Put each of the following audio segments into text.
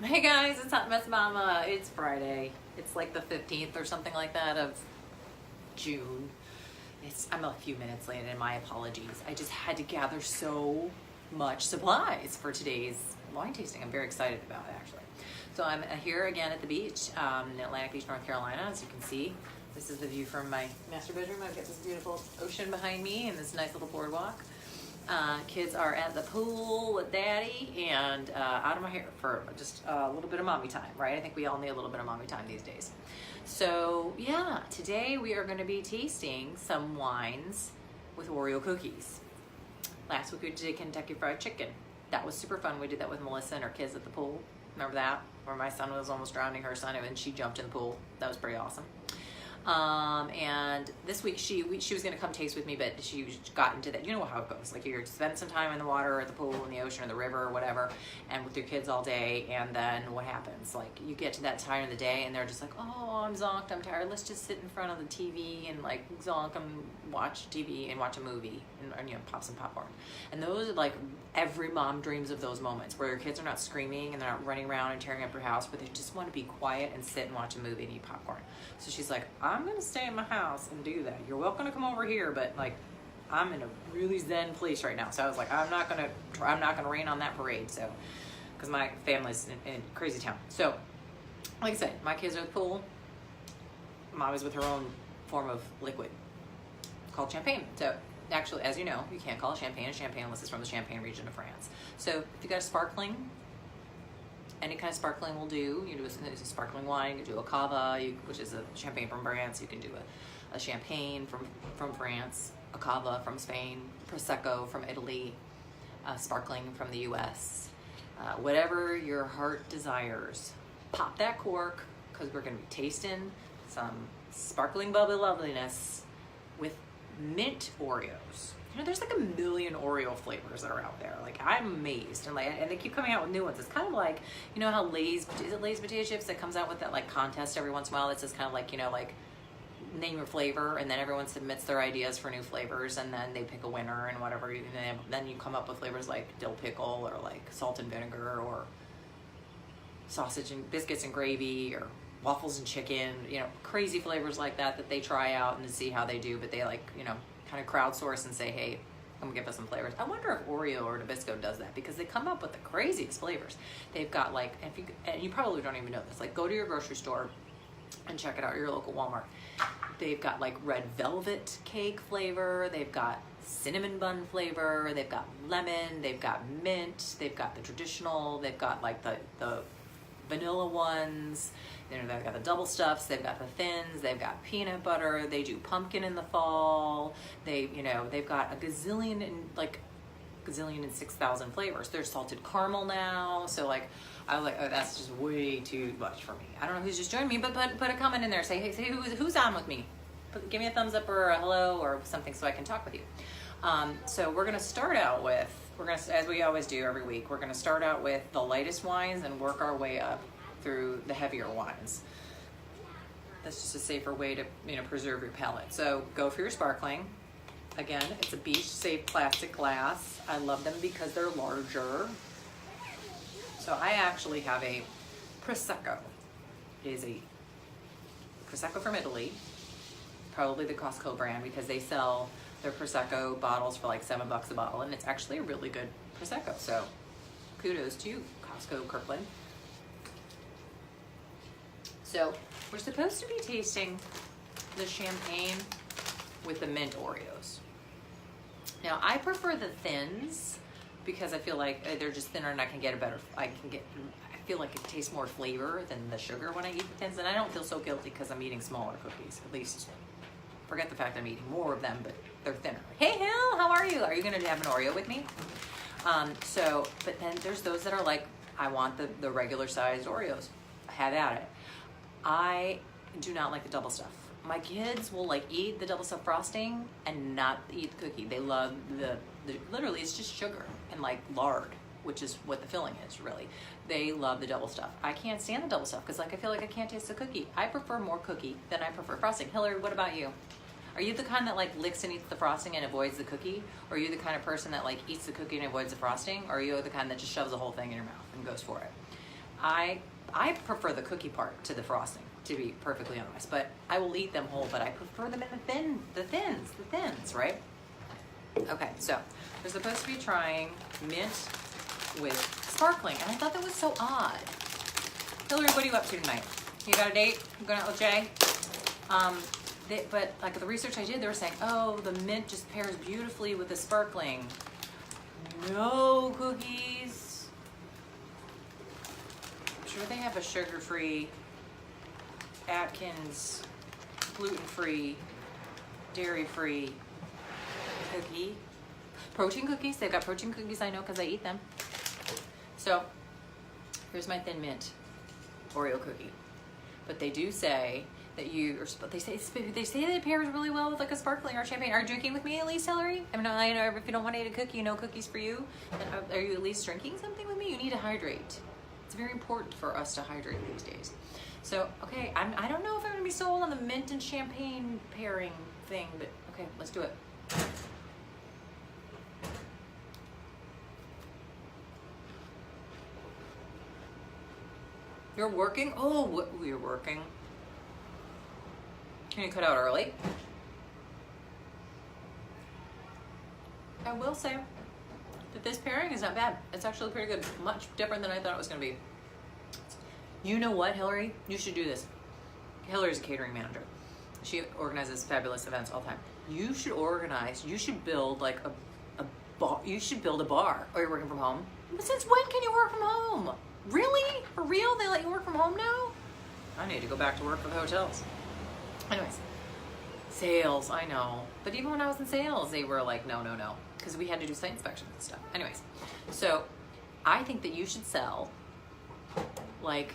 Hey guys, it's Hot Mess Mama. It's Friday. It's like the 15th or something like that of June. I'm a few minutes late and my apologies. I just had to gather so much supplies for today's wine tasting. I'm very excited about it actually. So I'm here again at the beach in Atlantic Beach, North Carolina. As you can see, this is the view from my master bedroom. I've got this beautiful ocean behind me and this nice little boardwalk. Kids are at the pool with daddy and out of my hair for just a little bit of mommy time, right? I think we all need a little bit of mommy time these days. So yeah, today we are going to be tasting some wines with Oreo cookies. Last week we did Kentucky Fried Chicken. That was super fun. We did that with Melissa and her kids at the pool. Remember that? Where my son was almost drowning her son and she jumped in the pool. That was pretty awesome. And this week she was going to come taste with me, but she got into that. You know how it goes. Like you're spend some time in the water or at the pool, in the ocean or the river or whatever, and with your kids all day. And then what happens? Like you get to that time of the day and they're just like, oh, I'm zonked, I'm tired. Let's just sit in front of the TV and like zonk and watch TV and watch a movie and you know, pop some popcorn. And those are like every mom dreams of those moments where your kids are not screaming and they're not running around and tearing up your house, but they just want to be quiet and sit and watch a movie and eat popcorn. So she's like, I'm gonna stay in my house and do that. You're welcome to come over here, but like I'm in a really zen place right now. So I was like, I'm not gonna rain on that parade. So because my family's in crazy town. So like I said, my kids are at the pool. Mommy's with her own form of liquid called champagne. So actually, as you know, you can't call it champagne unless it's from the Champagne region of France. So if you got a sparkling, any kind of sparkling will do. You can do a sparkling wine, you can do a cava, which is a champagne from France. You can do a champagne from France, a cava from Spain, prosecco from Italy, sparkling from the US. Whatever your heart desires. Pop that cork, because we're going to be tasting some sparkling bubbly loveliness with mint Oreos. You know, there's like a million Oreo flavors that are out there. Like I'm amazed, and they keep coming out with new ones. It's kind of like, you know how Lay's potato chips that comes out with that like contest every once in a while. It's just kind of like, you know, like name your flavor, and then everyone submits their ideas for new flavors, and then they pick a winner and whatever. And then you come up with flavors like dill pickle or like salt and vinegar or sausage and biscuits and gravy or waffles and chicken. You know, crazy flavors like that they try out and to see how they do. But they like, you know, kind of crowdsource and say, hey, come give us some flavors. I wonder if Oreo or Nabisco does that, because they come up with the craziest flavors. They've got like, and you probably don't even know this, like go to your grocery store and check it out, your local Walmart. They've got like red velvet cake flavor, they've got cinnamon bun flavor, they've got lemon, they've got mint, they've got the traditional, they've got like the vanilla ones. You know, they've got the double stuffs, they've got the thins, they've got peanut butter, they do pumpkin in the fall. They've got a gazillion and 6,000 flavors. There's salted caramel now. So like, I was like, oh, that's just way too much for me. I don't know who's just joined me, but put a comment in there. Say, hey, who's on with me? Give me a thumbs up or a hello or something so I can talk with you. So we're gonna start out with, as we always do every week, we're gonna start out with the lightest wines and work our way up through the heavier wines. That's just a safer way to, you know, preserve your palate. So go for your sparkling. Again, it's a beach safe plastic glass. I love them because they're larger. So I actually have a prosecco. It is a prosecco from Italy, probably the Costco brand, because they sell their prosecco bottles for like $7 a bottle, and it's actually a really good prosecco. So kudos to you, Costco Kirkland. So we're supposed to be tasting the champagne with the mint Oreos. Now I prefer the thins because I feel like they're just thinner and I feel like it tastes more flavor than the sugar when I eat the thins, and I don't feel so guilty because I'm eating smaller cookies. At least forget the fact I'm eating more of them, but they're thinner. Hey Hill, how are you? Are you gonna have an Oreo with me? But then there's those that are like, I want the regular sized Oreos. Have at it. I do not like the double stuff. My kids will like eat the double stuff frosting and not eat the cookie. They love the literally it's just sugar and like lard, which is what the filling is really. They love the double stuff. I can't stand the double stuff because like I feel like I can't taste the cookie. I prefer more cookie than I prefer frosting. Hillary, what about you? Are you the kind that like licks and eats the frosting and avoids the cookie? Or are you the kind of person that like eats the cookie and avoids the frosting? Or are you the kind that just shoves the whole thing in your mouth and goes for it? I prefer the cookie part to the frosting, to be perfectly honest. But I will eat them whole, but I prefer them in the thins, right? Okay, so we're supposed to be trying mint with sparkling, and I thought that was so odd. Hillary, what are you up to tonight? You got a date? You going out with Jay? But like the research I did, they were saying, oh, the mint just pairs beautifully with the sparkling. No cookies. I'm sure they have a sugar-free, Atkins, gluten-free, dairy-free cookie. Protein cookies. They've got protein cookies, I know, because I eat them. So here's my Thin Mint Oreo cookie. But they do say that they say that it pairs really well with like a sparkling or champagne. Are you drinking with me at least, Hillary? I mean, I know if you don't want to eat a cookie, no cookies for you. Then are you at least drinking something with me? You need to hydrate. It's very important for us to hydrate these days. So, okay, I don't know if I'm gonna be sold on the mint and champagne pairing thing, but okay, let's do it. You're working? Oh, you're working. Can you cut out early? I will say that this pairing is not bad. It's actually pretty good. Much different than I thought it was going to be. You know what, Hillary? You should do this. Hillary's a catering manager. She organizes fabulous events all the time. You should build like a bar. You should build a bar. Or you're working from home? But since when can you work from home? Really? For real? They let you work from home now? I need to go back to work for the hotels. Anyways, sales, I know. But even when I was in sales, they were like, no. Because we had to do site inspections and stuff. Anyways, so I think that you should sell, like,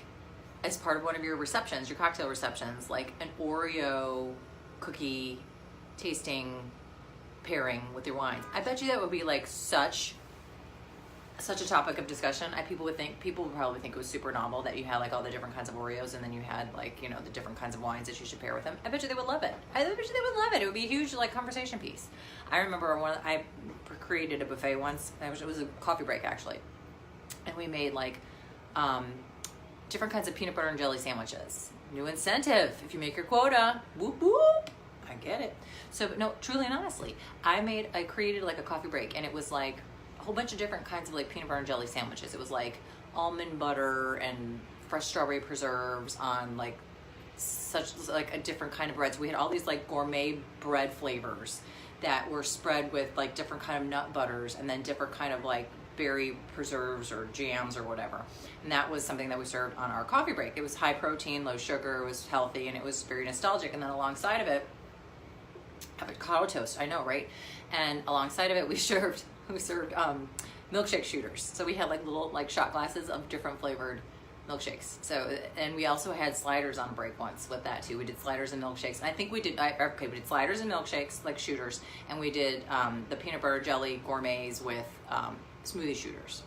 as part of one of your receptions, your cocktail receptions, like an Oreo cookie tasting pairing with your wines. I bet you that would be like such a topic of discussion. People would probably think it was super novel that you had like all the different kinds of Oreos and then you had like, you know, the different kinds of wines that you should pair with them. I bet you they would love it. It would be a huge like conversation piece. I remember I created a buffet once. It was a coffee break actually. And we made like different kinds of peanut butter and jelly sandwiches. New incentive. If you make your quota, whoop whoop. I get it. So no, truly and honestly, I created like a coffee break and it was like a whole bunch of different kinds of like peanut butter and jelly sandwiches. It was like almond butter and fresh strawberry preserves on like such like a different kind of bread. So we had all these like gourmet bread flavors that were spread with like different kind of nut butters and then different kind of like berry preserves or jams or whatever. And that was something that we served on our coffee break. It was high protein, low sugar, it was healthy, and it was very nostalgic. And then alongside of it, avocado toast, I know, right? And alongside of it, we served milkshake shooters. So we had like little like shot glasses of different flavored milkshakes. So, and we also had sliders on break once with that too. We did sliders and milkshakes. And I think we did sliders and milkshakes, like shooters. And we did the peanut butter jelly gourmets with smoothie shooters.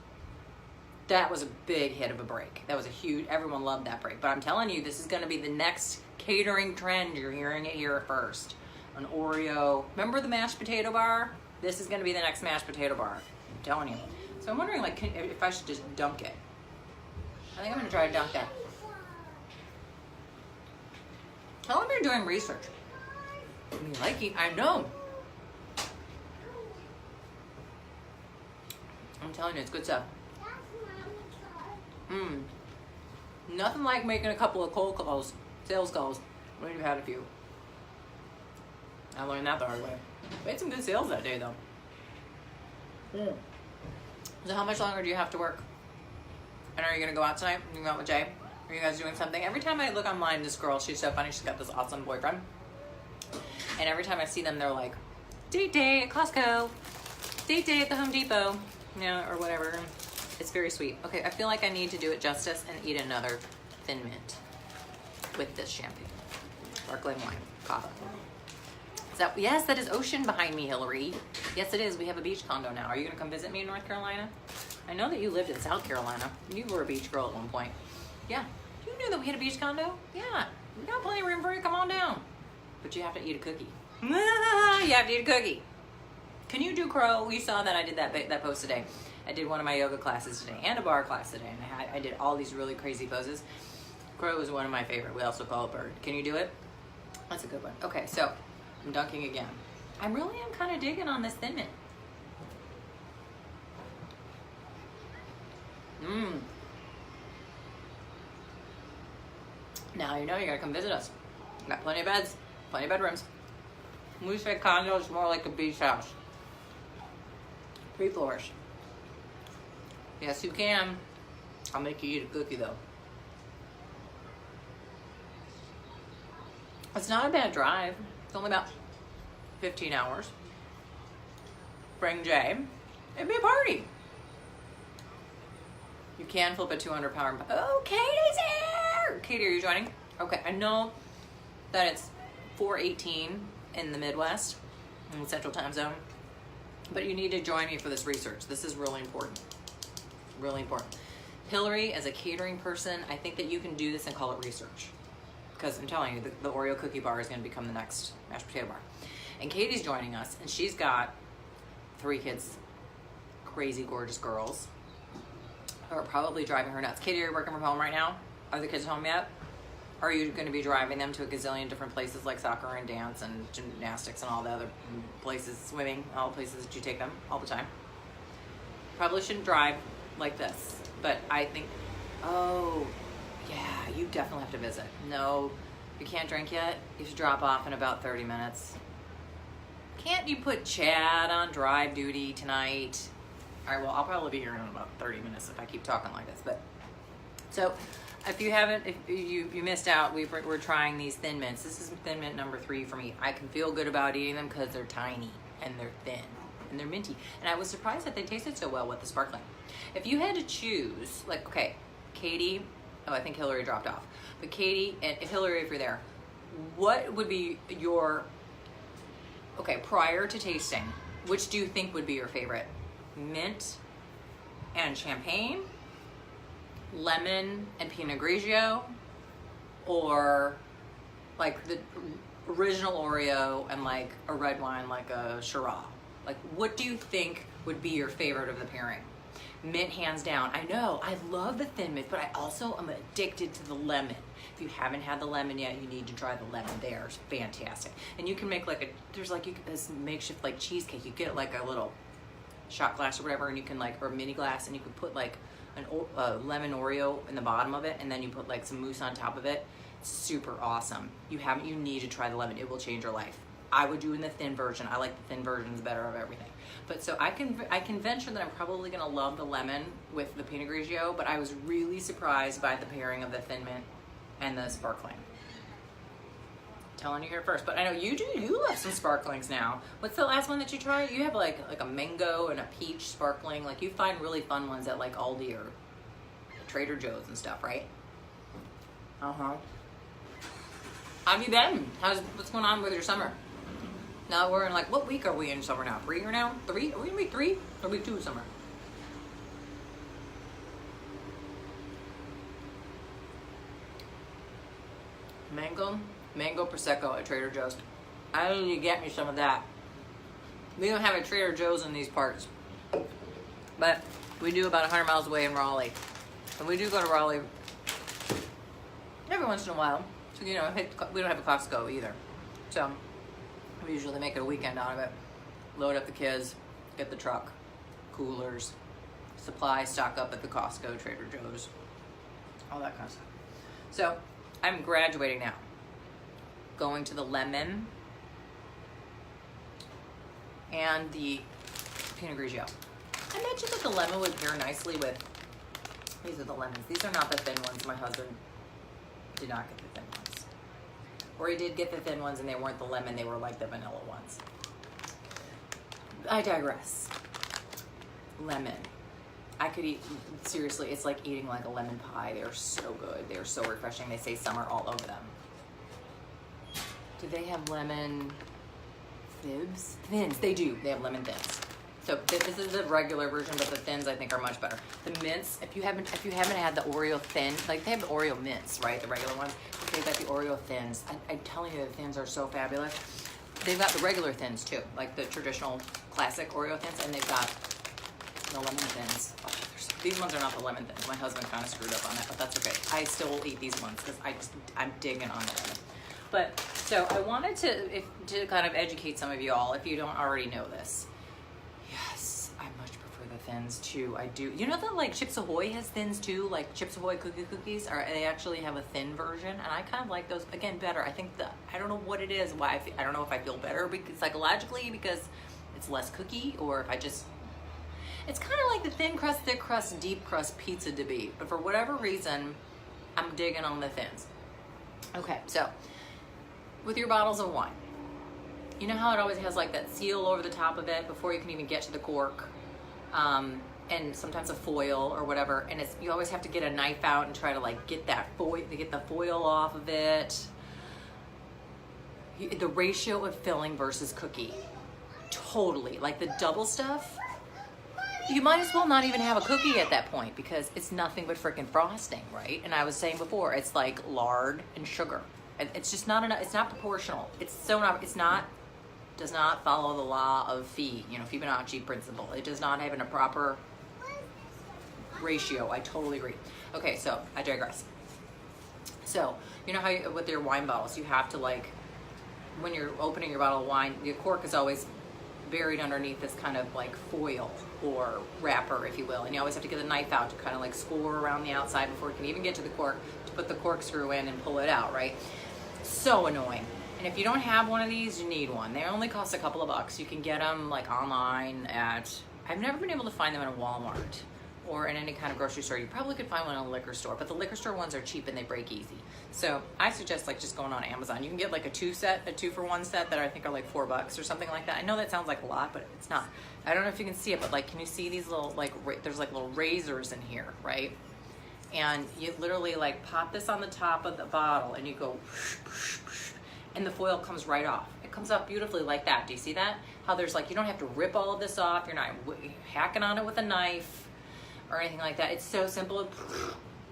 That was a big hit of a break. That was a huge, everyone loved that break. But I'm telling you, this is gonna be the next catering trend. You're hearing it here first. An Oreo, remember the mashed potato bar? This is gonna be the next mashed potato bar. I'm telling you. So I'm wondering like if I should just dunk it. I think I'm gonna try to dunk that. How long are you doing research? You like it? I know. I'm telling you, it's good stuff. Nothing like making a couple of cold calls, sales calls, when you've had a few. I learned that the hard way. Made some good sales that day, though. So how much longer do you have to work? And are you going to go out tonight? You go out with Jay? Are you guys doing something? Every time I look online, this girl, she's so funny. She's got this awesome boyfriend. And every time I see them, they're like, date day at Costco. Date day at the Home Depot. You know, or whatever. It's very sweet. Okay, I feel like I need to do it justice and eat another Thin Mint with this champagne. Sparkling wine. Coffee. Yes, that is ocean behind me, Hillary. Yes, it is. We have a beach condo now. Are you going to come visit me in North Carolina? I know that you lived in South Carolina. You were a beach girl at one point. Yeah. You knew that we had a beach condo? Yeah. We got plenty of room for you. Come on down. But you have to eat a cookie. You have to eat a cookie. Can you do crow? We saw that I did that post today. I did one of my yoga classes today and a bar class today, and I did all these really crazy poses. Crow is one of my favorite. We also call it bird. Can you do it? That's a good one. Okay, so I'm dunking again. I really am kind of digging on this Thin Mint. Now you know you gotta come visit us. Got plenty of beds, plenty of bedrooms. When we say condo, it's more like a beach house. 3 floors. Yes, you can. I'll make you eat a cookie though. It's not a bad drive. It's only about 15 hours. Bring Jay. It'd be a party. You can flip a 200-pound. Oh, Katie's here! Katie, are you joining? Okay, I know that it's 4:18 in the Midwest, in the Central Time Zone, but you need to join me for this research. This is really important. Really important. Hillary, as a catering person, I think that you can do this and call it research. Because I'm telling you, the Oreo cookie bar is going to become the next mashed potato bar. And Katie's joining us, and she's got 3 kids, crazy gorgeous girls, who are probably driving her nuts. Katie, are you working from home right now? Are the kids home yet? Are you going to be driving them to a gazillion different places like soccer and dance and gymnastics and all the other places, swimming, all the places that you take them all the time? Probably shouldn't drive like this, but I think, oh, yeah, you definitely have to visit. No, you can't drink yet. You should drop off in about 30 minutes. Can't you put Chad on drive duty tonight? All right, well, I'll probably be here in about 30 minutes if I keep talking like this. But so if you haven't, if you missed out, we're trying these Thin Mints. This is Thin Mint number 3 for me. I can feel good about eating them because they're tiny and they're thin and they're minty. And I was surprised that they tasted so well with the sparkling. If you had to choose, like, okay, Katie, oh, I think Hillary dropped off. But Katie and Hillary, if you're there, what would be your, okay, prior to tasting, which do you think would be your favorite? Mint and champagne, lemon and Pinot Grigio, or like the original Oreo and like a red wine like a Shiraz? Like, what do you think would be your favorite of the pairing? Mint, hands down. I know, I love the Thin Mint, but I also am addicted to the lemon. If you haven't had the lemon yet, you need to try the lemon. They are fantastic. And you can make like there's like this makeshift like cheesecake. You get like a little shot glass or whatever, and you can like, or a mini glass, and you can put like a lemon Oreo in the bottom of it, and then you put like some mousse on top of it. Super awesome. You need to try the lemon. It will change your life. I would do in the thin version. I like the thin versions better of everything. But so I can venture that I'm probably gonna love the lemon with the Pinot Grigio, but I was really surprised by the pairing of the Thin Mint and the sparkling. Telling you here first, but I know you love some sparklings now. What's the last one that you tried? You have like a mango and a peach sparkling. Like, you find really fun ones at like Aldi or Trader Joe's and stuff, right? Uh-huh. How have you been? What's going on with your summer? Now we're in like, what week are we in summer now? 3 or now? 3? Are we in week 3 or week 2 of summer? Mango Prosecco at Trader Joe's. I need to get me some of that. We don't have a Trader Joe's in these parts, but we do about 100 miles away in Raleigh. And we do go to Raleigh every once in a while. So, you know, we don't have a Costco either. So we usually make it a weekend out of it. Load up the kids, get the truck, coolers, supplies, stock up at the Costco, Trader Joe's, all that kind of stuff. So I'm graduating now. Going to the lemon and the Pinot Grigio. I mentioned that the lemon would pair nicely with, these are the lemons. These are not the thin ones. My husband did not get the thin ones. Or he did get the thin ones and they weren't the lemon, they were like the vanilla ones. I digress. Lemon. I could eat, seriously, it's like eating like a lemon pie. They're so good. They're so refreshing. They say summer all over them. Do they have lemon fibs? Thins, they do. They have lemon thins. So this is a regular version, but the thins I think are much better. The mints, if you haven't had the Oreo thin, like they have the Oreo mints, right? The regular ones. But they've got the Oreo thins. I'm telling you, the thins are so fabulous. They've got the regular thins too, like the traditional classic Oreo thins, and they've got The lemon thins. Oh, these ones are not the lemon thins. My husband kind of screwed up on that, but that's okay. I still will eat these ones because I'm digging on them. But so I wanted to kind of educate some of you all if you don't already know this. Yes, I much prefer the thins too. I do. You know that like Chips Ahoy has thins too, like Chips Ahoy cookies, or they actually have a thin version, and I kind of like those again better. I think I don't know what it is. Why I don't know if I feel better because psychologically because it's less cookie, or if I just. It's kind of like the thin crust, thick crust, deep crust pizza to be, but for whatever reason, I'm digging on the thins. Okay, so with your bottles of wine, you know how it always has like that seal over the top of it before you can even get to the cork, and sometimes a foil or whatever, and you always have to get a knife out and try to like get the foil off of it. The ratio of filling versus cookie, totally like the double stuff. You might as well not even have a cookie at that point because it's nothing but freaking frosting, right? And I was saying before, it's like lard and sugar. And it's just not enough. It's not proportional. Does not follow the law of Fibonacci principle. It does not have a proper ratio. I totally agree. Okay, so I digress. So, you know how with your wine bottles, you have to like, when you're opening your bottle of wine, your cork is always buried underneath this kind of like foil or wrapper, if you will, and you always have to get the knife out to kind of like score around the outside before you can even get to the cork to put the corkscrew in and pull it out, right? So annoying. And if you don't have one of these, you need one. They only cost a couple of bucks. You can get them like online I've never been able to find them in a Walmart or in any kind of grocery store. You probably could find one in a liquor store, but the liquor store ones are cheap and they break easy. So I suggest like just going on Amazon. You can get like a 2-for-1 set that I think are like $4 or something like that. I know that sounds like a lot, but it's not. I don't know if you can see it, but like, can you see these little like, there's like little razors in here, right? And you literally like pop this on the top of the bottle and you go, and the foil comes right off. It comes off beautifully like that. Do you see that? How there's like, you don't have to rip all of this off. You're not hacking on it with a knife or anything like that. It's so simple.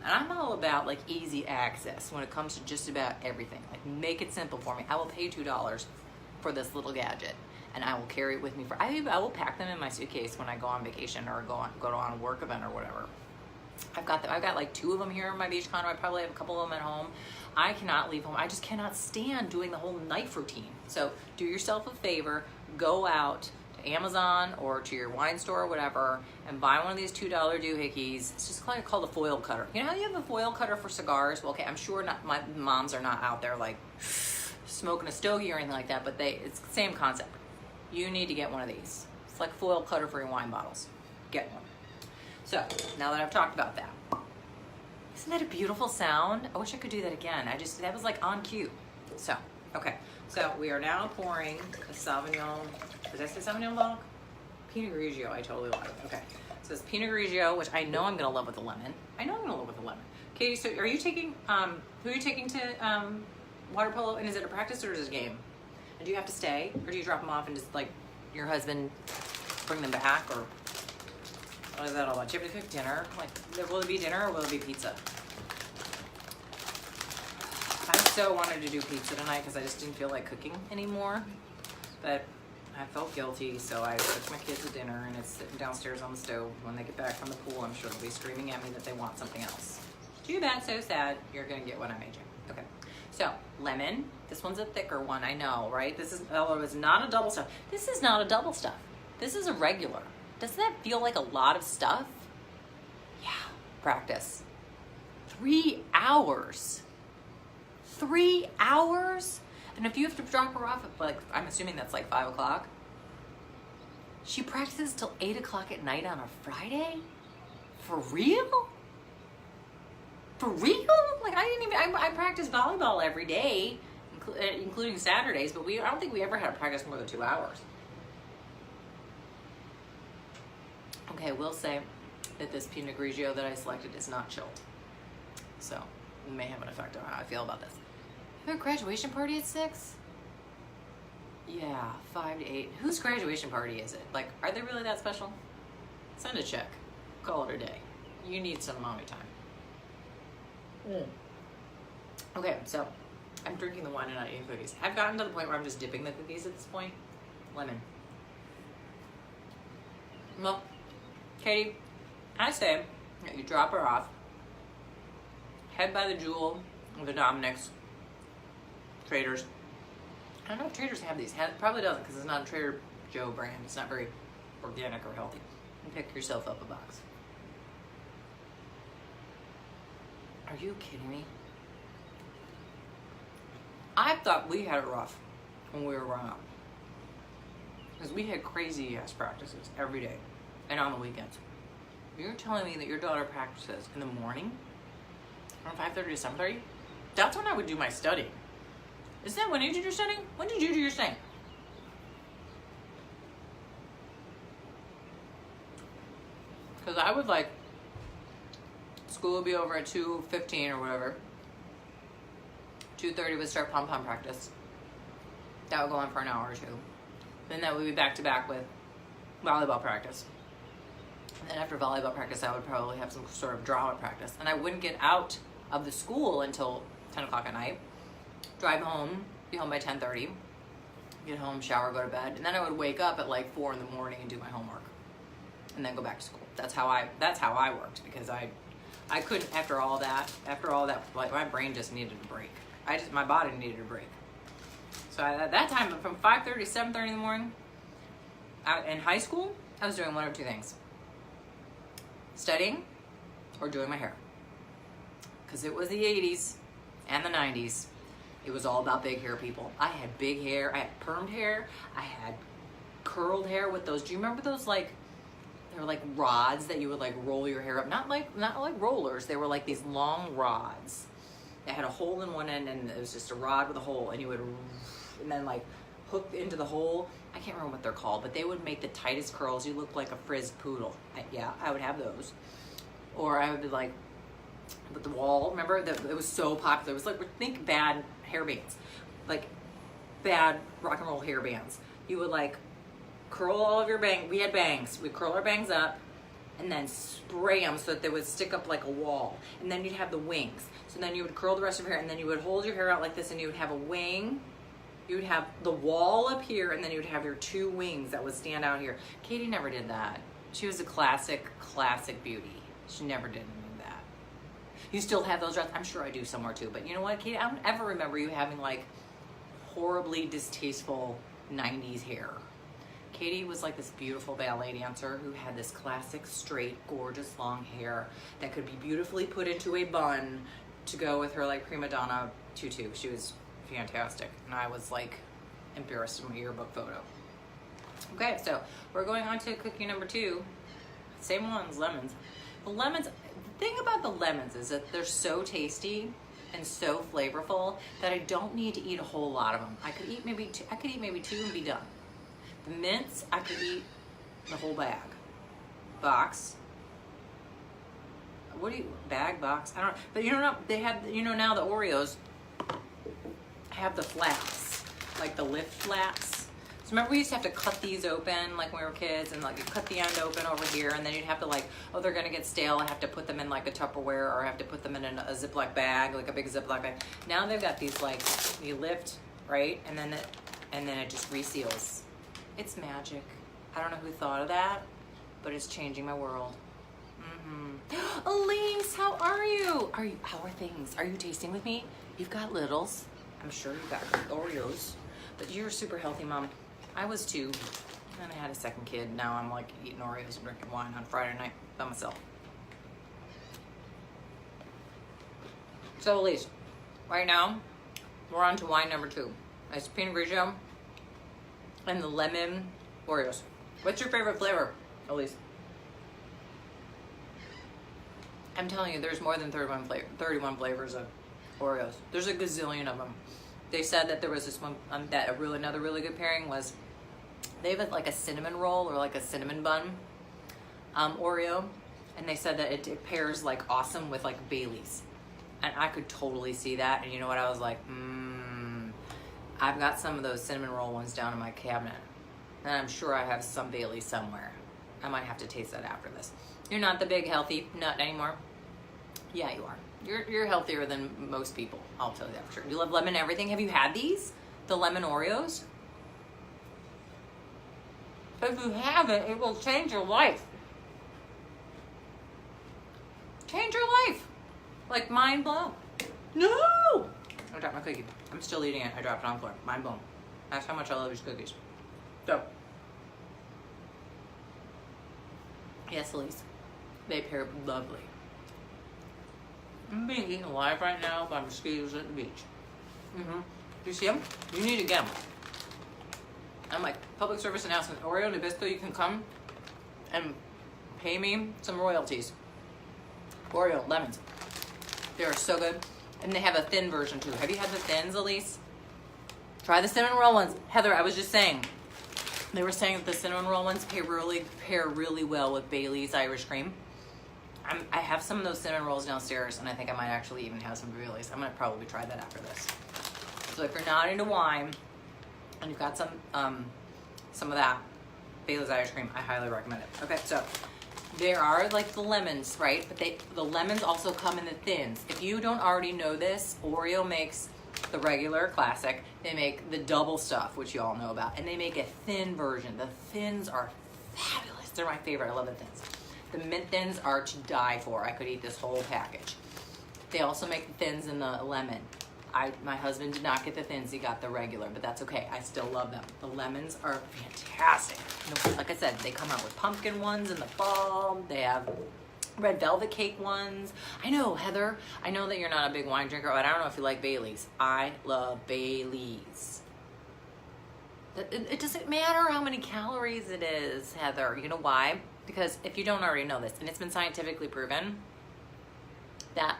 And I'm all about like easy access when it comes to just about everything. Like make it simple for me. I will pay $2 for this little gadget and I will carry it with me I will pack them in my suitcase when I go on vacation or go on a work event or whatever. I've got like 2 of them here in my beach condo. I probably have a couple of them at home. I cannot leave home. I just cannot stand doing the whole knife routine. So do yourself a favor, go out to Amazon or to your wine store or whatever and buy one of these $2 doohickeys. It's just called a foil cutter. You know how you have a foil cutter for cigars? Well, okay, I'm sure my moms are not out there like smoking a stogie or anything like that, but it's the same concept. You need to get one of these. It's like a foil cutter for your wine bottles. Get one. So now that I've talked about that, isn't that a beautiful sound? I wish I could do that again. That was like on cue. So, okay. So we are now pouring the Sauvignon, did I say Sauvignon Blanc? Pinot Grigio, I totally love it. Okay. So it's Pinot Grigio, which I know I'm gonna love with the lemon. Katie, so are you taking, who are you taking to water polo? And is it a practice or is it a game? And do you have to stay? Or do you drop them off and just like your husband bring them back? Or what is that all about? Do you have to cook dinner? Like, will it be dinner or will it be pizza? I so wanted to do pizza tonight because I just didn't feel like cooking anymore. But I felt guilty, so I took my kids to dinner and it's sitting downstairs on the stove. When they get back from the pool, I'm sure they'll be screaming at me that they want something else. Too bad, so sad. You're gonna get what I made you. Okay. So, lemon. This one's a thicker one, I know, right? This is, although it's not a double stuff. This is not a double stuff. This is a regular. Doesn't that feel like a lot of stuff? Yeah, practice. 3 hours. 3 hours? And if you have to drop her off at like, I'm assuming that's like 5 o'clock. She practices till 8 o'clock at night on a Friday? For real? For real? Like I practice volleyball every day, including Saturdays, but I don't think we ever had to practice more than 2 hours. Okay, I will say that this Pinot Grigio that I selected is not chilled. So, it may have an effect on how I feel about this. You have a graduation party at 6? Yeah, 5 to 8. Whose graduation party is it? Like, are they really that special? Send a check. Call it a day. You need some mommy time. Okay, so I'm drinking the wine and not eating cookies. I've gotten to the point where I'm just dipping the cookies at this point. Lemon. Well, Katie, I say that you drop her off, head by the Jewel, the Dominic's, Traders. I don't know if Traders have these. Probably doesn't, because it's not a Trader Joe brand. It's not very organic or healthy. And pick yourself up a box. Are you kidding me? I thought we had it rough when we were growing up. Because we had crazy ass practices every day and on the weekends. You're telling me that your daughter practices in the morning from 5:30 to 7:30? That's when I would do my studying. Isn't that when you did your studying? When did you do your studying? Because I would like, school would be over at 2:15 or whatever. 2:30 would start pom-pom practice. That would go on for an hour or two. Then that would be back to back with volleyball practice. And then after volleyball practice, I would probably have some sort of drama practice. And I wouldn't get out of the school until 10 o'clock at night. Drive home, be home by 10:30. Get home, shower, go to bed. And then I would wake up at like 4 in the morning and do my homework. And then go back to school. That's how I worked, because I couldn't, after all that, like my brain just needed a break. My body needed a break. So at that time, from 5:30 to 7:30 in the morning, in high school, I was doing one of two things. Studying or doing my hair. Because it was the 80s and the 90s. It was all about big hair, people. I had big hair. I had permed hair. I had curled hair with those. Do you remember those, like, they were like rods that you would like roll your hair up? Not like rollers. They were like these long rods. It had a hole in one end, and it was just a rod with a hole, and you would, and then like hook into the hole. I can't remember what they're called, but they would make the tightest curls. You look like a frizzed poodle. I would have those. Or I would be like, with the wall, remember? It was so popular. It was like, think bad hair bands. Like, bad rock and roll hair bands. You would like curl all of your bangs. We had bangs. We'd curl our bangs up and then spray them so that they would stick up like a wall. And then you'd have the wings. So then you would curl the rest of your hair, and then you would hold your hair out like this, and you would have a wing. You would have the wall up here, and then you would have your two wings that would stand out here. Katie never did that. She was a classic beauty. She never did any of that. You still have those dreads? I'm sure I do somewhere too. But you know what, Katie? I don't ever remember you having like horribly distasteful 90s hair. Katie was like this beautiful ballet dancer who had this classic, straight, gorgeous long hair that could be beautifully put into a bun to go with her like prima donna tutu. She was fantastic. And I was like embarrassed in my yearbook photo. Okay, so we're going on to cookie number 2. Same ones, lemons. The lemons, the thing about the lemons is that they're so tasty and so flavorful that I don't need to eat a whole lot of them. I could eat maybe 2 and be done. The mints, I could eat the whole bag. Box. What do you, bag, box? I don't know. But you know, they have, you know, now the Oreos have the flaps, like the lift flaps. So remember we used to have to cut these open like when we were kids, and like you cut the end open over here, and then you'd have to like, oh, they're gonna get stale, I have to put them in like a Tupperware, or I have to put them in a Ziploc bag, like a big Ziploc bag. Now they've got these like, you lift, right? And then it just reseals. It's magic. I don't know who thought of that, but it's changing my world. Elise, how are you? How are things? Are you tasting with me? You've got littles. I'm sure you've got Oreos, but you're a super healthy mom. I was too. And I had a second kid. Now I'm like eating Oreos and drinking wine on Friday night by myself. So Elise, right now we're on to wine number 2. It's Pinot Grigio and the lemon Oreos. What's your favorite flavor, Elise? I'm telling you, there's more than 31 flavors of Oreos. There's a gazillion of them. They said that there was this one, another really good pairing was, they have like a cinnamon roll or like a cinnamon bun Oreo. And they said that it pairs like awesome with like Bailey's. And I could totally see that. And you know what? I was like, I've got some of those cinnamon roll ones down in my cabinet. And I'm sure I have some Bailey's somewhere. I might have to taste that after this. You're not the big healthy nut anymore. Yeah, you are. You're healthier than most people. I'll tell you that for sure. You love lemon everything. Have you had these? The lemon Oreos? If you haven't, it will change your life. change your life. Like, mind blown. No! I dropped my cookie. I'm still eating it. I dropped it on the floor. Mind blown. That's how much I love these cookies. So, yes, Elise. They pair lovely. I'm being eaten alive right now by mosquitoes at the beach. Do you see them? You need to get them. I'm like, public service announcement. Oreo Nabisco, you can come and pay me some royalties. Oreo lemons. They are so good. And they have a thin version too. Have you had the thins, Elise? Try the cinnamon roll ones. Heather, I was just saying. They were saying that the cinnamon roll ones pair really well with Bailey's Irish cream. I have some of those cinnamon rolls downstairs, and I think I might actually even have some Bailey's. I'm gonna probably try that after this. So if you're not into wine, and you've got some of that Bailey's Irish cream, I highly recommend it. Okay, so there are like the lemons, right? But the lemons also come in the thins. If you don't already know this, Oreo makes the regular classic. They make the double stuff, which you all know about, and they make a thin version. The thins are fabulous. They're my favorite. I love the thins. The mint thins are to die for. I could eat this whole package. They also make the thins in the lemon. My husband did not get the thins, he got the regular, but that's okay. I still love them. The lemons are fantastic. Like I said, they come out with pumpkin ones in the fall. They have red velvet cake ones. I know, Heather, I know that you're not a big wine drinker, but I don't know if you like Bailey's. I love Bailey's. It doesn't matter how many calories it is, Heather. You know why? Because if you don't already know this, and it's been scientifically proven, that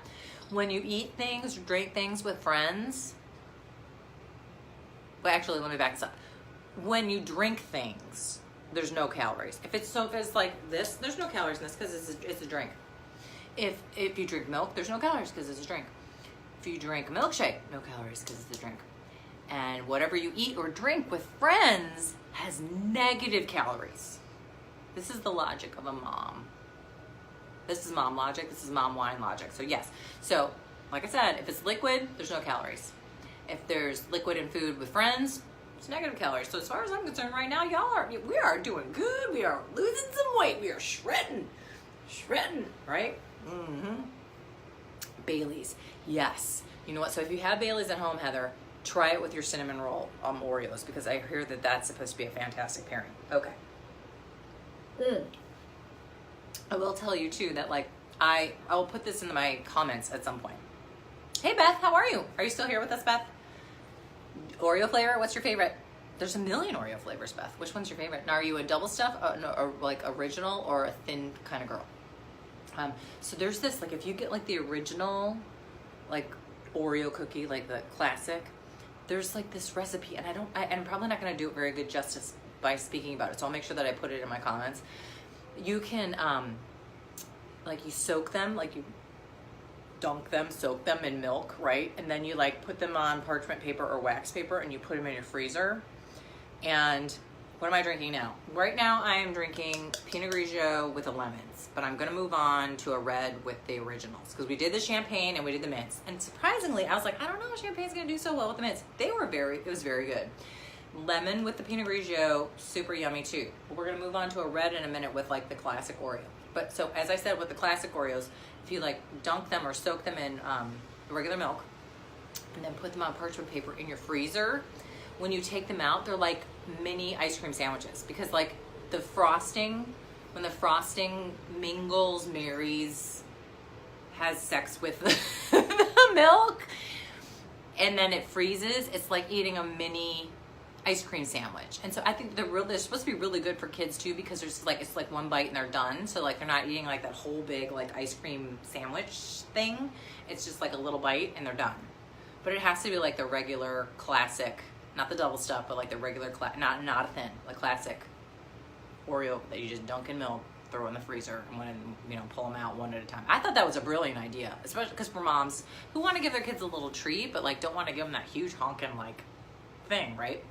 when you eat things, drink things with friends, well, actually, let me back this up. When you drink things, there's no calories. If it's like this, there's no calories in this because it's a drink. If you drink milk, there's no calories because it's a drink. If you drink a milkshake, no calories because it's a drink. And whatever you eat or drink with friends has negative calories. This is the logic of a mom. This is mom logic. This is mom wine logic. So yes. So like I said, if it's liquid, there's no calories. If there's liquid in food with friends, it's negative calories. So as far as I'm concerned right now, we are doing good. We are losing some weight. We are shredding, right? Bailey's, yes. You know what? So if you have Bailey's at home, Heather, try it with your cinnamon roll Oreos because I hear that that's supposed to be a fantastic pairing. Okay. I will tell you too that like I will put this in my comments at some point. Hey Beth, how are you? Are you still here with us, Beth? Oreo flavor, what's your favorite? There's a million Oreo flavors, Beth. Which one's your favorite? Now, are you a double stuff, or like original, or a thin kind of girl? So there's this, like if you get like the original, like Oreo cookie, like the classic, there's like this recipe, and I'm probably not gonna do it very good justice by speaking about it, so I'll make sure that I put it in my comments. You can, like you soak them, like you dunk them, soak them in milk, right? And then you like put them on parchment paper or wax paper and you put them in your freezer. And what am I drinking now? Right now I am drinking Pinot Grigio with the lemons, but I'm gonna move on to a red with the originals because we did the champagne and we did the mints. And surprisingly, I was like, I don't know if champagne's gonna do so well with the mints. It was very good. Lemon with the Pinot Grigio, super yummy too. But we're gonna move on to a red in a minute with like the classic Oreo. But so as I said with the classic Oreos, if you like dunk them or soak them in regular milk and then put them on parchment paper in your freezer, when you take them out, they're like mini ice cream sandwiches because like the frosting, when the frosting mingles, marries, has sex with the milk, and then it freezes, it's like eating a mini ice cream sandwich. And so I think they're supposed to be really good for kids too because it's like one bite and they're done. So like they're not eating like that whole big like ice cream sandwich thing. It's just like a little bite and they're done. But it has to be like the regular classic, not the double stuff, but like the regular not a thin, like classic Oreo that you just dunk in milk, throw in the freezer, and pull them out one at a time. I thought that was a brilliant idea, especially because for moms who want to give their kids a little treat, but like don't want to give them that huge honking like thing, right?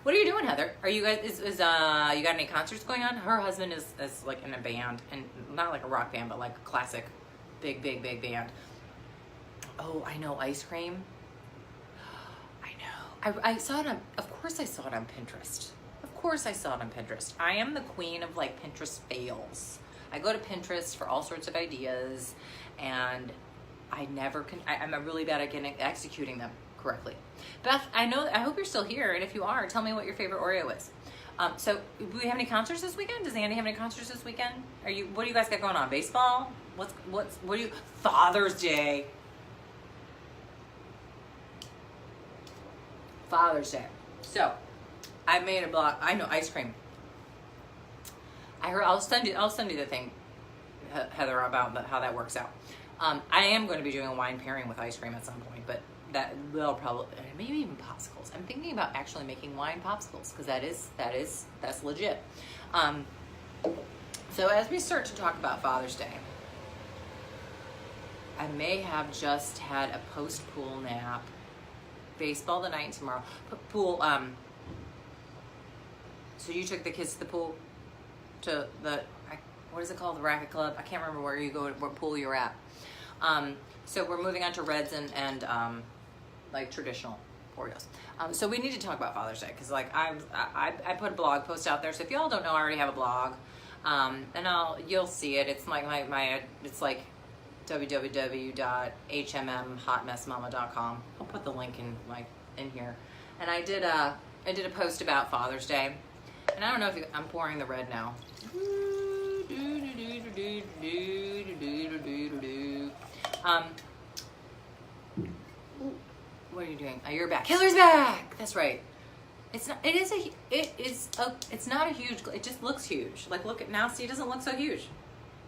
What are you doing, Heather? Are you guys, you got any concerts going on? Her husband is like in a band, and not like a rock band, but like a classic, big band. Oh, I know, ice cream. I know. I saw it on, of course I saw it on Pinterest. I am the queen of like Pinterest fails. I go to Pinterest for all sorts of ideas, and I never can. I'm really bad at executing them correctly. Beth, I hope you're still here, and if you are, tell me what your favorite Oreo is. So, do we have any concerts this weekend? Does Andy have any concerts this weekend? What do you guys got going on? Baseball? What do you? Father's Day. Father's Day. So, I made a blog. I know ice cream. I'll send you the thing, Heather, about how that works out. I am going to be doing a wine pairing with ice cream at some point, but they'll probably, maybe even popsicles. I'm thinking about actually making wine popsicles, because that's legit. So as we start to talk about Father's Day, I may have just had a post-pool nap. Baseball tonight and tomorrow. Pool, so you took the kids to the pool, to what is it called? The racket club? I can't remember where you go, what pool you're at. So we're moving on to reds and like traditional Oreos. So we need to talk about Father's Day, because like I put a blog post out there. So if y'all don't know, I already have a blog, and you'll see it. It's like it's like www.hmmhotmessmama.com. I'll put the link in here. And I did a post about Father's Day, and I don't know if I'm pouring the red now. What are you doing? Oh, you're back. Hillary's back. That's right. It's not. It not a huge. It just looks huge. Like, look at now. See, it doesn't look so huge.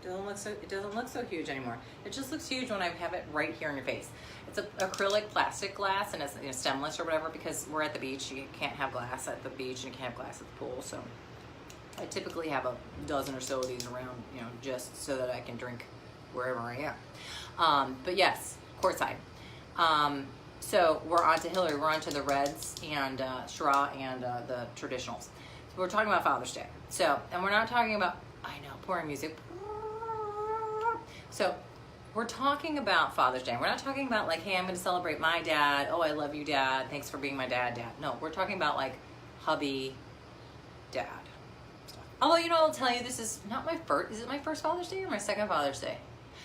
It doesn't look so huge anymore. It just looks huge when I have it right here in your face. It's an acrylic plastic glass, and it's stemless or whatever, because we're at the beach. You can't have glass at the beach, and you can't have glass at the pool. So I typically have a dozen or so of these around, just so that I can drink wherever I am. But yes, courtside. So we're on to Hillary. We're on to the reds and Shiraz and the traditionals. So we're talking about Father's Day. So, and we're not talking about, I know, pouring music. So we're talking about Father's Day. We're not talking about like, hey, I'm going to celebrate my dad. Oh, I love you, Dad. Thanks for being my dad. No, we're talking about like hubby, dad stuff. Although, I'll tell you, this is not my first. Is it my first Father's Day or my second Father's Day?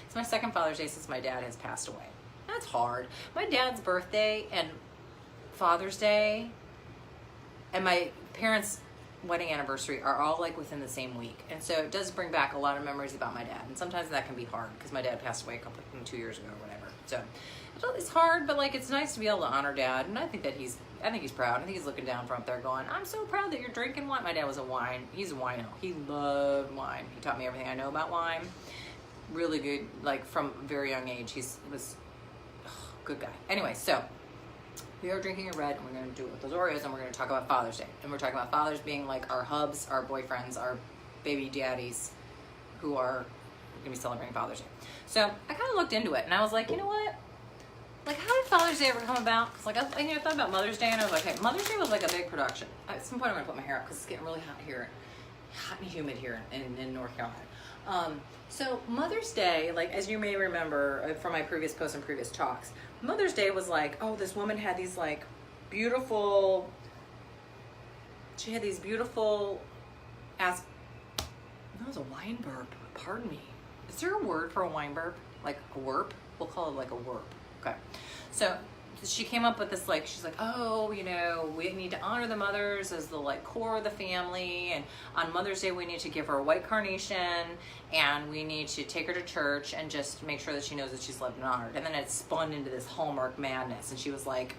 It's my second Father's Day since my dad has passed away. That's hard. My dad's birthday and Father's Day and my parents' wedding anniversary are all like within the same week. And so it does bring back a lot of memories about my dad. And sometimes that can be hard because my dad passed away 2 years ago or whatever. So it's hard, but like it's nice to be able to honor Dad. And I think he's proud. I think he's looking down from up there going, I'm so proud that you're drinking wine. My dad was he's a wino. He loved wine. He taught me everything I know about wine. Really good, like from a very young age. He was good guy. Anyway, so we are drinking a red, and we're going to do it with those Oreos, and we're going to talk about Father's Day. And we're talking about fathers being like our hubs, our boyfriends, our baby daddies who are going to be celebrating Father's Day. So I kind of looked into it, and I was like, you know what? Like, how did Father's Day ever come about? Because like I thought about Mother's Day, and I was like, hey, Mother's Day was like a big production. At some point, I'm going to put my hair up because it's getting really hot here, hot and humid here in North Carolina. So Mother's Day, like as you may remember from my previous posts and previous talks, Mother's Day was like, oh, this woman had these like beautiful, that was a wine burp, pardon me. Is there a word for a wine burp? Like a warp? We'll call it like a warp. Okay. So she came up with this, like, she's like, oh, we need to honor the mothers as the like core of the family, and on Mother's Day we need to give her a white carnation, and we need to take her to church and just make sure that she knows that she's loved and honored. And then it spun into this Hallmark madness, and she was like,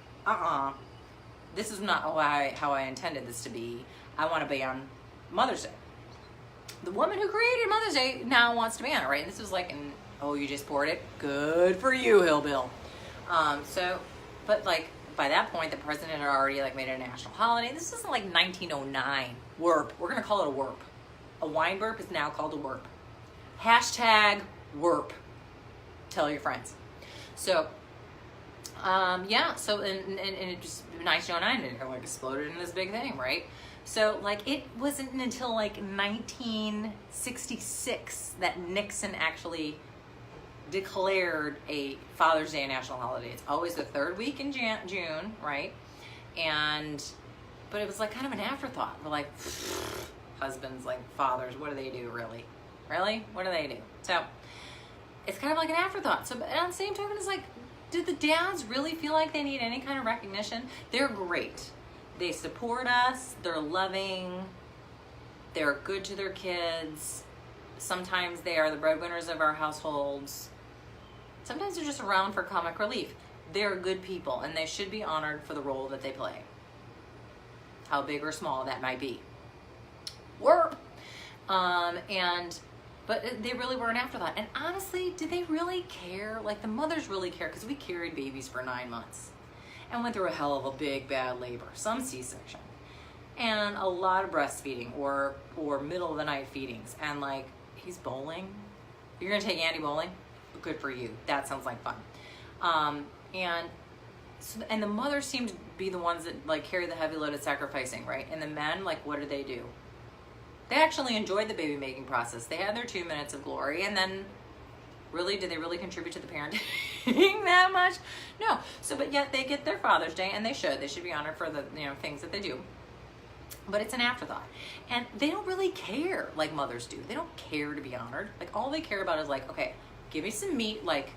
this is not how I intended this to be. I want to ban Mother's Day. The woman who created Mother's Day now wants to ban it, right? And this was like, you just poured it? Good for you, Hillbill. But like by that point, the president had already like made it a national holiday. This isn't like 1909. Warp. We're gonna call it a warp. A wine burp is now called a warp. Hashtag warp. Tell your friends. So, So and it just 1909, and it like exploded into this big thing, right? So like it wasn't until like 1966 that Nixon actually declared a Father's Day a national holiday. It's always the third week in June, right? But it was like kind of an afterthought. We're like, husbands, like fathers, what do they do really, Really? What do they do? So it's kind of like an afterthought. So, but on the same token, it's like, do the dads really feel like they need any kind of recognition? They're great. They support us. They're loving. They're good to their kids. Sometimes they are the breadwinners of our households. Sometimes they're just around for comic relief. They're good people, and they should be honored for the role that they play, how big or small that might be. But they really were an afterthought. And honestly, did they really care? Like, the mothers really care, because we carried babies for 9 months and went through a hell of a big bad labor, some C-section, and a lot of breastfeeding or middle of the night feedings. And like, he's bowling. You're gonna take Andy bowling? Good for you. That sounds like fun. And the mothers seem to be the ones that like carry the heavy load of sacrificing, right? And the men, like, what do? They actually enjoyed the baby making process. They had their 2 minutes of glory, and then really, did they really contribute to the parenting that much? No. So, but yet they get their Father's Day, and they should be honored for the, you know, things that they do. But it's an afterthought. And they don't really care like mothers do. They don't care to be honored. Like, all they care about is like, okay, give me some meat, like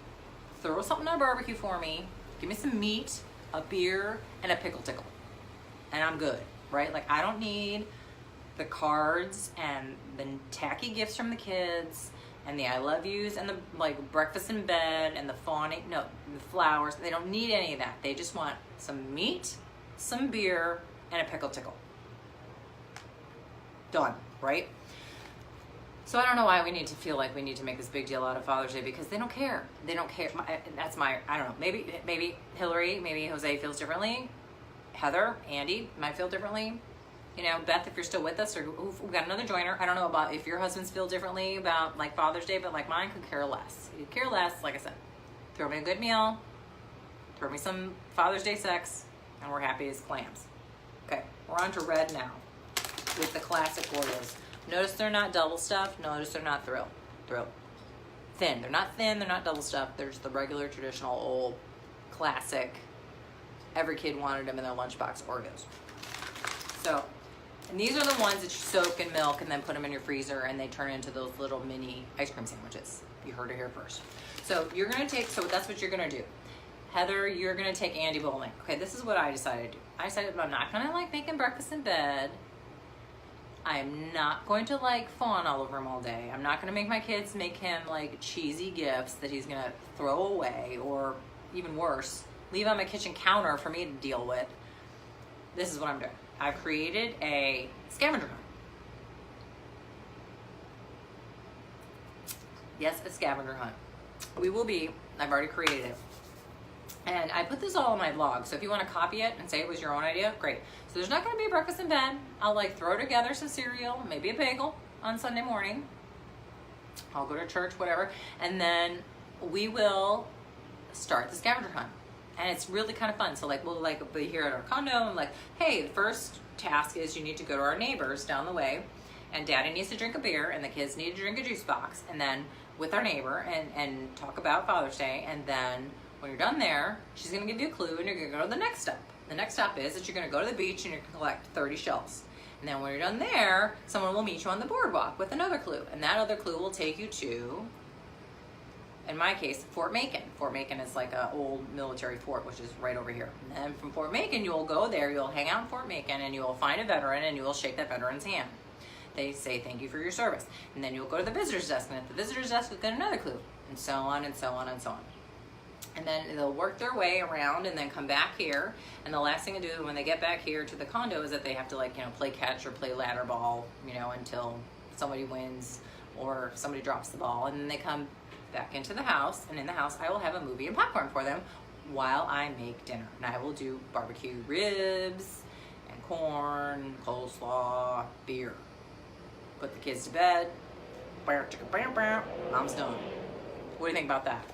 throw something on a barbecue for me, give me some meat, a beer, and a pickle tickle. And I'm good, right? Like, I don't need the cards and the tacky gifts from the kids and the I love yous and the like breakfast in bed and the fawning, no, the flowers. They don't need any of that. They just want some meat, some beer, and a pickle tickle. Done, right? So I don't know why we need to feel like we need to make this big deal out of Father's Day, because they don't care. They don't care. I don't know. Maybe Hillary, maybe Jose feels differently. Heather, Andy might feel differently. You know, Beth, if you're still with us, or we've got another joiner. I don't know about if your husbands feel differently about like Father's Day, but like mine could care less. He'd care less, like I said. Throw me a good meal, throw me some Father's Day sex, and we're happy as clams. Okay, we're on to red now with the classic Oreos. Notice they're not double stuffed. Notice they're not thin. They're not thin, they're not double stuffed. They're just the regular, traditional, old, classic, every kid wanted them in their lunchbox Oreos. So, and these are the ones that you soak in milk and then put them in your freezer, and they turn into those little mini ice cream sandwiches. You heard it here first. So you're gonna take, so that's what you're gonna do. Heather, you're gonna take Andy bowling. Okay, this is what I decided to do. I decided I'm not gonna like making breakfast in bed. I'm not going to like fawn all over him all day. I'm not gonna make my kids make him like cheesy gifts that he's gonna throw away, or even worse, leave on my kitchen counter for me to deal with. This is what I'm doing. I've created a scavenger hunt. Yes, a scavenger hunt. I've already created it. And I put this all on my blog, so if you want to copy it and say it was your own idea, great. So there's not going to be a breakfast in bed. I'll like throw together some cereal, maybe a bagel on Sunday morning. I'll go to church, whatever. And then we will start the scavenger hunt. And it's really kind of fun. So like, we'll like be here at our condo and like, hey, the first task is you need to go to our neighbors down the way, and Daddy needs to drink a beer and the kids need to drink a juice box, and then with our neighbor and talk about Father's Day. And then when you're done there, she's gonna give you a clue and you're gonna go to the next step. The next step is that you're gonna go to the beach and you're gonna collect 30 shells. And then when you're done there, someone will meet you on the boardwalk with another clue. And that other clue will take you to, in my case, Fort Macon. Fort Macon is like an old military fort, which is right over here. And then from Fort Macon, you'll go there, you'll hang out in Fort Macon, and you will find a veteran and you will shake that veteran's hand. They say thank you for your service. And then you'll go to the visitor's desk, and at the visitor's desk, you'll get another clue, and so on and so on and so on. And then they'll work their way around and then come back here. And the last thing to do when they get back here to the condo is that they have to like, play catch or play ladder ball, until somebody wins or somebody drops the ball. And then they come back into the house, and in the house I will have a movie and popcorn for them while I make dinner. And I will do barbecue ribs and corn, coleslaw, beer. Put the kids to bed. Mom's done. What do you think about that?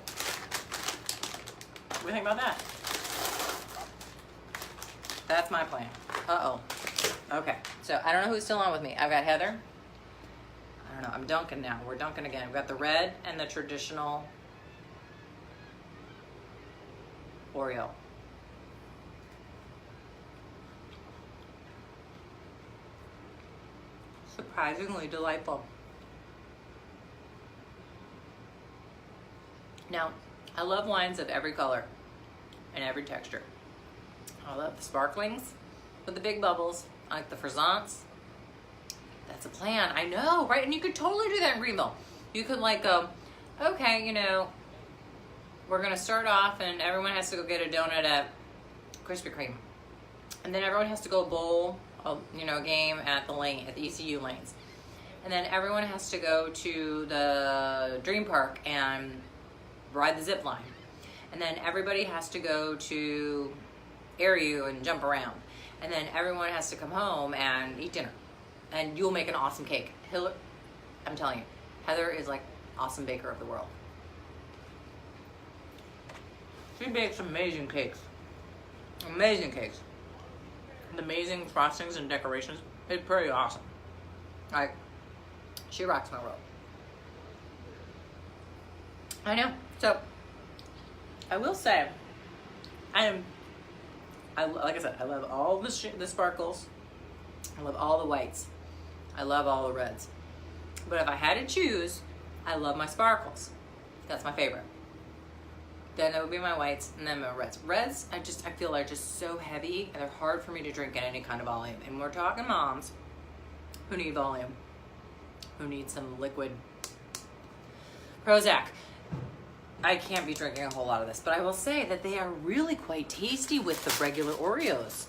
What do you think about that? That's my plan. Uh-oh. Okay, so I don't know who's still on with me. I've got Heather. I don't know, I'm dunking now. We're dunking again. We've got the red and the traditional Oreo. Surprisingly delightful. Now, I love wines of every color and every texture. I love the sparklings with the big bubbles. I like the Frisants. That's a plan. I know, right? And you could totally do that in Greenville. You could like go, okay, you know, we're gonna start off and everyone has to go get a donut at Krispy Kreme. And then everyone has to go bowl, you know, a game at the lane, at the ECU lanes. And then everyone has to go to the Dream Park and ride the zip line. And then everybody has to go to Air and jump around. And then everyone has to come home and eat dinner. And you'll make an awesome cake. I'm telling you, Heather is like awesome baker of the world. She bakes amazing cakes. Amazing cakes. And amazing frostings and decorations. It's pretty awesome. Like, she rocks my world. I know. So, I will say, like I said, I love all the sparkles. I love all the whites. I love all the reds. But if I had to choose, I love my sparkles. That's my favorite. Then it would be my whites and then my reds. Reds, I feel are just so heavy and they're hard for me to drink in any kind of volume. And we're talking moms who need volume, who need some liquid Prozac. I can't be drinking a whole lot of this, but I will say that they are really quite tasty with the regular Oreos.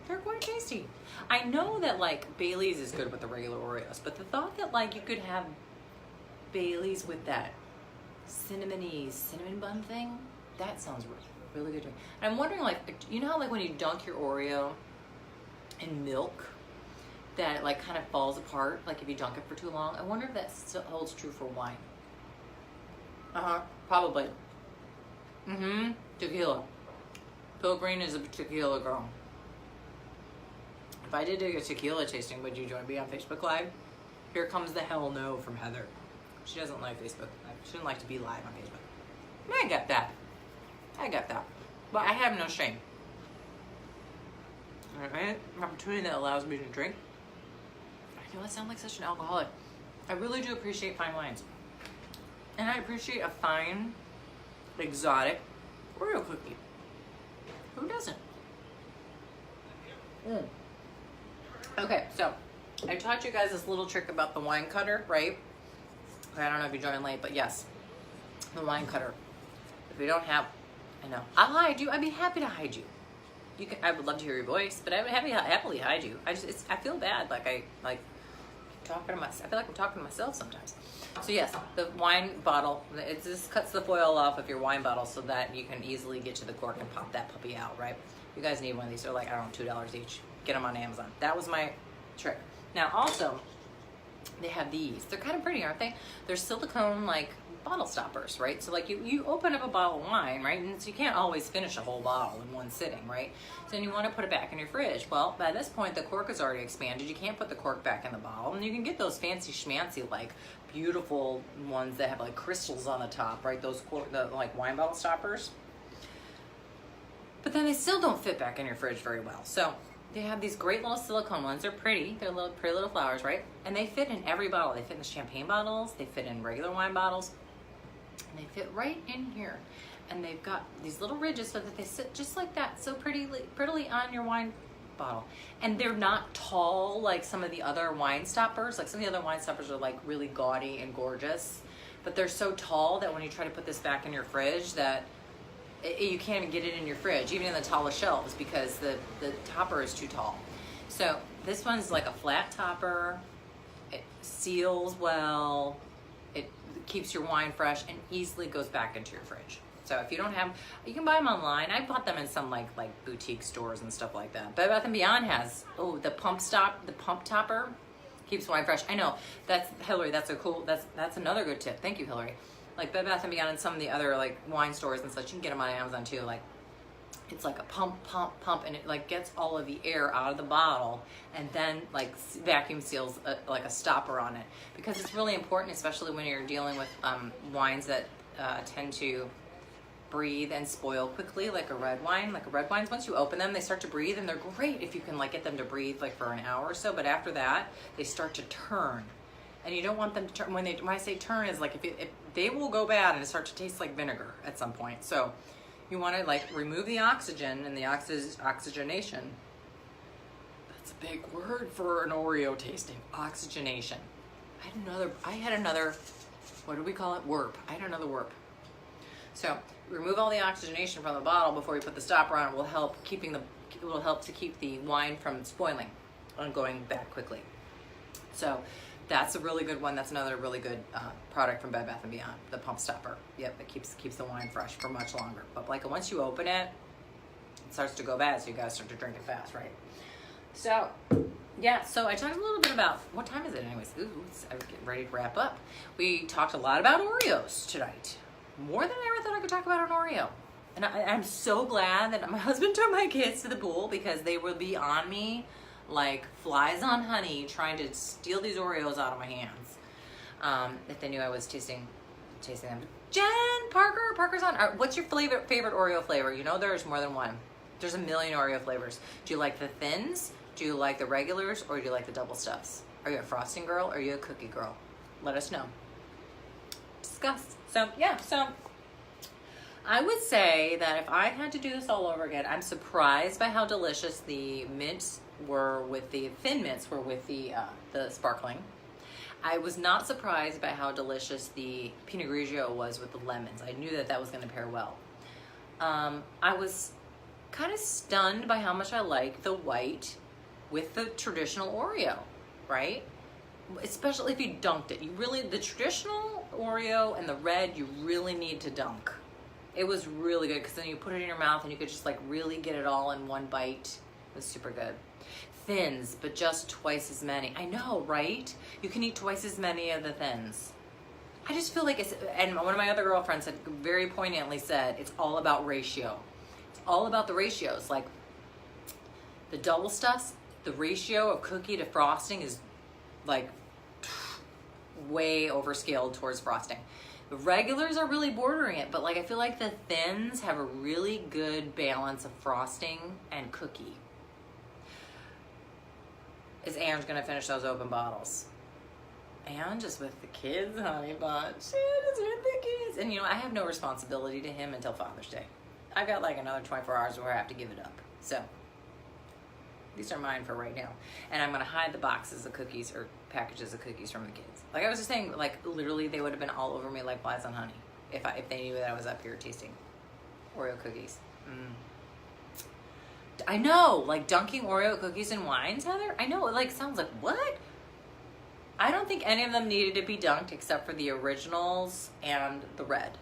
They're quite tasty. I know that like Bailey's is good with the regular Oreos, but the thought that like you could have Bailey's with that cinnamon bun thing, that sounds really good to me. And I'm wondering, like, you know how like when you dunk your Oreo in milk, that it like kind of falls apart, like if you dunk it for too long? I wonder if that still holds true for wine. Probably. Tequila. Phil Green is a tequila girl. If I did a tequila tasting, would you join me on Facebook Live? Here comes the hell no from Heather. She doesn't like Facebook. She doesn't like to be live on Facebook. I get that. But I have no shame. Alright? An opportunity that allows me to drink. I know I sound like such an alcoholic. I really do appreciate fine wines. And I appreciate a fine, exotic Oreo cookie. Who doesn't? Okay, so I taught you guys this little trick about the wine cutter, right? I don't know if you joined late, but yes, the wine cutter. If you don't have, I know, I'll hide you. I'd be happy to hide you. You can. I would love to hear your voice, but I would happily hide you. I feel bad, I talking to myself. I feel like I'm talking to myself sometimes. So yes, the wine bottle. It just cuts the foil off of your wine bottle so that you can easily get to the cork and pop that puppy out. Right? You guys need one of these. They're like, I don't know, $2 each. Get them on Amazon. That was my trick. Now also, they have these. They're kind of pretty, aren't they? They're silicone like bottle stoppers, right? So like you open up a bottle of wine, right? And so you can't always finish a whole bottle in one sitting, right? So then you want to put it back in your fridge. Well, by this point, the cork is already expanded. You can't put the cork back in the bottle. And you can get those fancy schmancy, like beautiful ones that have like crystals on the top, right? Those like wine bottle stoppers. But then they still don't fit back in your fridge very well. So they have these great little silicone ones. They're pretty. They're pretty little flowers, right? And they fit in every bottle. They fit in the champagne bottles. They fit in regular wine bottles. And they fit right in here. And they've got these little ridges so that they sit just like that, so prettily on your wine bottle. And they're not tall like some of the other wine stoppers. Like some of the other wine stoppers are like really gaudy and gorgeous. But they're so tall that when you try to put this back in your fridge that you can't even get it in your fridge, even in the tallest shelves, because the topper is too tall. So this one's like a flat topper. It seals well. It keeps your wine fresh and easily goes back into your fridge. So if you don't have, you can buy them online. I bought them in some like boutique stores and stuff like that. Bed Bath & Beyond has, the pump topper keeps wine fresh. I know, that's Hillary, that's another good tip. Thank you, Hillary. Like Bed Bath & Beyond and some of the other like wine stores and such, you can get them on Amazon too. Like it's like a pump, and it like gets all of the air out of the bottle and then like vacuum seals like a stopper on it, because it's really important, especially when you're dealing with wines that tend to breathe and spoil quickly, like a red wine. Like red wines, once you open them, they start to breathe, and they're great if you can like get them to breathe like for an hour or so. But after that, they start to turn. And you don't want them to turn. When I say turn, is like if they will go bad and start to taste like vinegar at some point. So you want to like remove the oxygen and the oxygenation. That's a big word for an Oreo tasting. Oxygenation. I had another, what do we call it? Warp. I had another warp. So remove all the oxygenation from the bottle before you put the stopper on. It will help to keep the wine from spoiling and going bad quickly. So that's a really good one. That's another really good product from Bed Bath & Beyond, the pump stopper. Yep, it keeps the wine fresh for much longer. But like once you open it, it starts to go bad, so you guys start to drink it fast, right? So yeah, so I talked a little bit about, what time is it anyways? Ooh, I'm getting ready to wrap up. We talked a lot about Oreos tonight. More than I ever thought I could talk about an Oreo. And I'm so glad that my husband took my kids to the pool, because they will be on me like flies on honey trying to steal these Oreos out of my hands. If they knew I was tasting them. Jen, Parker's on. What's your favorite Oreo flavor? You know there's more than one. There's a million Oreo flavors. Do you like the thins? Do you like the regulars? Or do you like the double stuffs? Are you a frosting girl? Or are you a cookie girl? Let us know. Discuss. So yeah, so I would say that if I had to do this all over again, I'm surprised by how delicious the mints were with the thin mints were with the sparkling. I was not surprised by how delicious the Pinot Grigio was with the lemons. I knew that was going to pair well. I was kind of stunned by how much I like the white with the traditional Oreo, right? Especially if you dunked it. The traditional Oreo and the red, you really need to dunk. It was really good, because then you put it in your mouth and you could just like really get it all in one bite. It was super good. Thins, but just twice as many. I know, right? You can eat twice as many of the thins. I just feel like and one of my other girlfriends had very poignantly said, it's all about ratio. It's all about the ratios. Like the double stuffs, the ratio of cookie to frosting is like way overscaled towards frosting. The regulars are really bordering it, but like I feel like the thins have a really good balance of frosting and cookie. Is Ange gonna finish those open bottles? Ange is with the kids, honey bunch. She is with the kids. And you know, I have no responsibility to him until Father's Day. I've got like another 24 hours where I have to give it up. So these are mine for right now. And I'm gonna hide the boxes of cookies or packages of cookies from the kids. Like I was just saying, like literally they would have been all over me like flies on honey if they knew that I was up here tasting Oreo cookies. I know, like dunking Oreo cookies in wines, Heather? I know, it like sounds like, what? I don't think any of them needed to be dunked except for the originals and the red.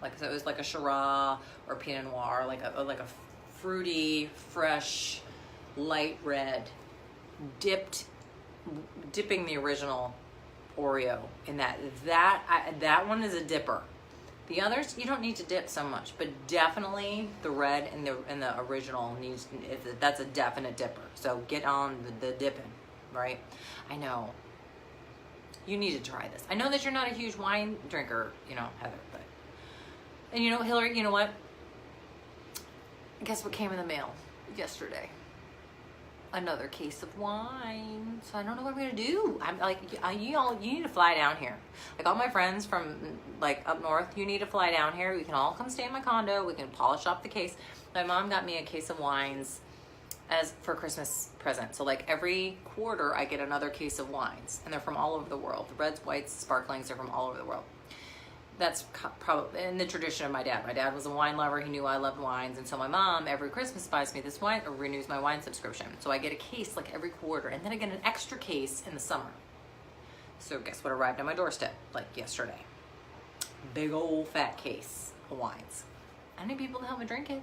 Like, so it was like a Shiraz or Pinot Noir, like a fruity, fresh, light red, dipping the original Oreo in that. That one is a dipper. The others, you don't need to dip so much, but definitely the red and the original that's a definite dipper. So get on the dipping, right? I know. You need to try this. I know that you're not a huge wine drinker, you know, Heather, but, and you know, Hillary, you know what? Guess what came in the mail yesterday? Another case of wine. So I don't know what I'm gonna do. I'm like, you need to fly down here. Like all my friends from like up north, you need to fly down here. We can all come stay in my condo. We can polish up the case. My mom got me a case of wines as for Christmas present. So like every quarter I get another case of wines, and they're from all over the world. The reds, whites, sparklings are from all over the world. That's probably in the tradition of my dad. My dad was a wine lover. He knew I loved wines. And so my mom every Christmas buys me this wine or renews my wine subscription. So I get a case like every quarter, and then I get an extra case in the summer. So guess what arrived on my doorstep like yesterday? Big old fat case of wines. I need people to help me drink it.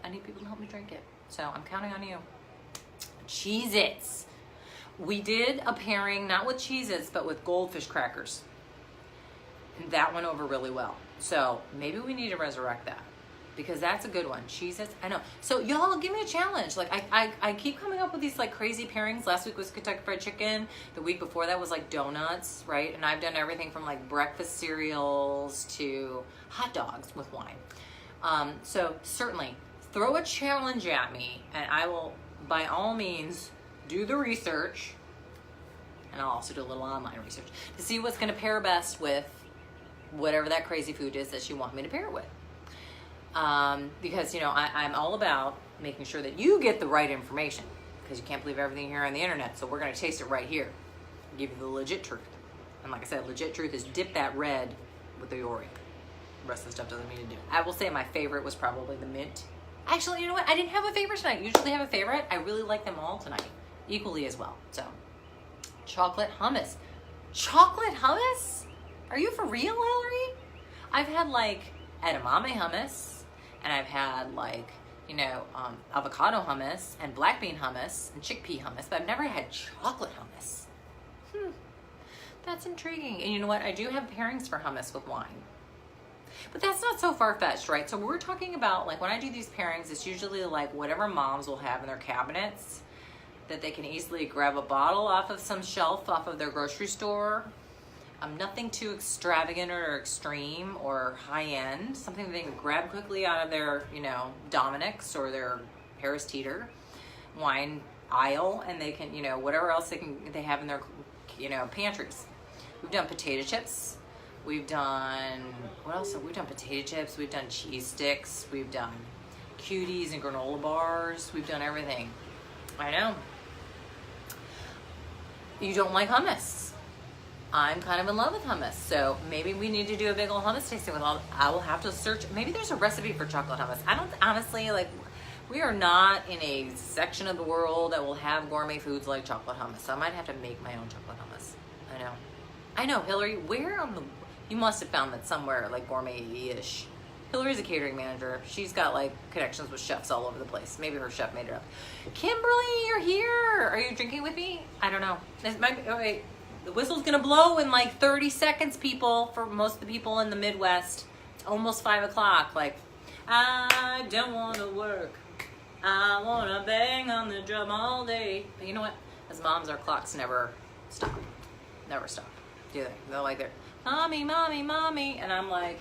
I need people to help me drink it. So I'm counting on you. Cheez-Its. We did a pairing, not with Cheez-Its, but with goldfish crackers. And that went over really well. So maybe we need to resurrect that, because that's a good one. Cheez-Its, I know. So y'all give me a challenge. Like I keep coming up with these like crazy pairings. Last week was Kentucky Fried Chicken. The week before that was like donuts, right? And I've done everything from like breakfast cereals to hot dogs with wine. So certainly throw a challenge at me, and I will by all means do the research, and I'll also do a little online research to see what's gonna pair best with whatever that crazy food is that you want me to pair it with. Because, you know, I'm all about making sure that you get the right information, because you can't believe everything here on the internet. So we're going to taste it right here. Give you the legit truth. And like I said, legit truth is dip that red with the Oreo. The rest of the stuff doesn't mean to do. I will say my favorite was probably the mint. Actually, you know what? I didn't have a favorite tonight. Usually have a favorite. I really like them all tonight, equally as well. So, chocolate hummus. Chocolate hummus? Are you for real, Hillary? I've had like edamame hummus, and I've had like, you know, avocado hummus and black bean hummus and chickpea hummus, but I've never had chocolate hummus. That's intriguing. And you know what? I do have pairings for hummus with wine. But that's not so far-fetched, right? So we're talking about, like, when I do these pairings, it's usually like whatever moms will have in their cabinets that they can easily grab a bottle off of some shelf off of their grocery store. Nothing too extravagant or extreme or high-end. Something that they can grab quickly out of their, you know, Dominic's or their Harris Teeter wine aisle, and they can, you know, whatever else they have in their, you know, pantries. We've done potato chips. We've done, what else? We've done potato chips. We've done cheese sticks. We've done cuties and granola bars. We've done everything. I know. You don't like hummus. I'm kind of in love with hummus. So maybe we need to do a big old hummus tasting with all, I will have to search. Maybe there's a recipe for chocolate hummus. I don't, honestly, like, we are not in a section of the world that will have gourmet foods like chocolate hummus. So I might have to make my own chocolate hummus. I know, Hillary, where on the, you must have found that somewhere like gourmet-ish. Hillary's a catering manager. She's got like connections with chefs all over the place. Maybe her chef made it up. Kimberly, you're here. Are you drinking with me? I don't know. Oh wait, the whistle's gonna blow in like 30 seconds, people, for most of the people in the Midwest. It's almost 5 o'clock. Like, I don't wanna work. I wanna bang on the drum all day. But you know what? As moms, our clocks never stop. Never stop. Do they? They're like, they're, mommy, mommy, mommy. And I'm like,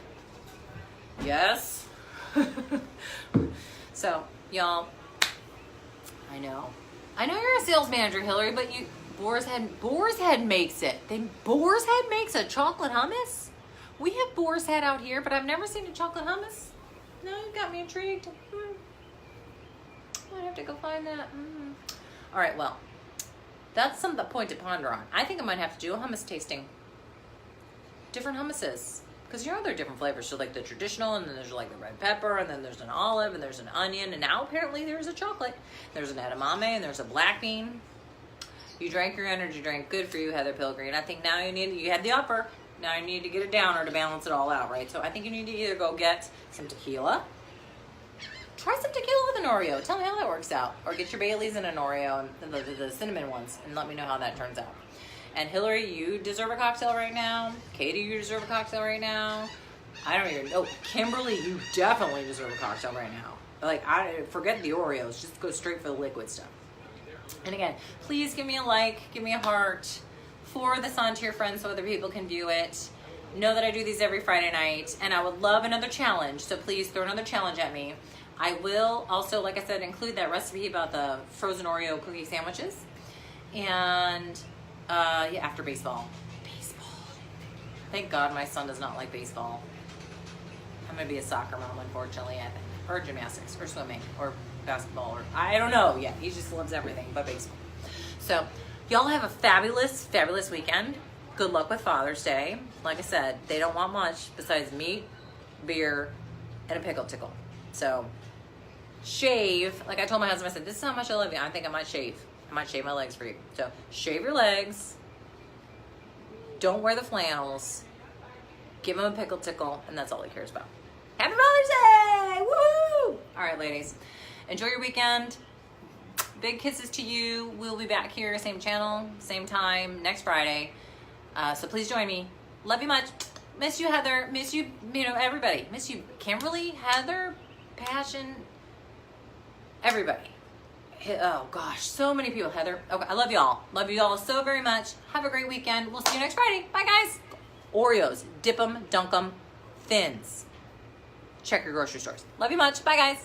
yes. So, y'all, I know you're a sales manager, Hillary, but Boar's Head makes it. Boar's Head makes a chocolate hummus? We have Boar's Head out here, but I've never seen a chocolate hummus. No, you got me intrigued. I'd have to go find that. All right, well, that's the point to ponder on. I think I might have to do a hummus tasting. Different hummuses. Because you know there are different flavors. So like the traditional, and then there's like the red pepper, and then there's an olive, and there's an onion, and now apparently there's a chocolate. There's an edamame, and there's a black bean. You drank your energy drink. Good for you, Heather Pilgrim. I think now you had the upper. Now you need to get it downer to balance it all out, right? So I think you need to either go get some tequila. Try some tequila with an Oreo. Tell me how that works out. Or get your Baileys in an Oreo, and the cinnamon ones, and let me know how that turns out. And Hillary, you deserve a cocktail right now. Katie, you deserve a cocktail right now. I don't even know. Kimberly, you definitely deserve a cocktail right now. Like, I forget the Oreos. Just go straight for the liquid stuff. And again, please give me a like, give me a heart, forward this on to your friends so other people can view it. Know that I do these every Friday night, and I would love another challenge. So please throw another challenge at me. I will also, like I said, include that recipe about the frozen Oreo cookie sandwiches. And yeah, after baseball. Thank God my son does not like baseball. I'm gonna be a soccer mom, unfortunately, I think. Or gymnastics, or swimming, or basketball, or I don't know yet. He just loves everything but baseball. So, y'all have a fabulous, fabulous weekend. Good luck with Father's Day. Like I said, they don't want much besides meat, beer, and a pickle tickle. So, shave. Like I told my husband, I said, this is how much I love you. I think I might shave. I might shave my legs for you. So, shave your legs. Don't wear the flannels. Give him a pickle tickle, and that's all he cares about. Happy Mother's Day! Woohoo! All right, ladies. Enjoy your weekend. Big kisses to you. We'll be back here, same channel, same time, next Friday. So please join me. Love you much. Miss you, Heather. Miss you, everybody. Miss you, Kimberly, Heather, Passion, everybody. Oh, gosh, so many people, Heather. Okay, I love y'all. Love you all so very much. Have a great weekend. We'll see you next Friday. Bye, guys. Oreos. Dip them, dunk them, thins. Check your grocery stores. Love you much. Bye, guys.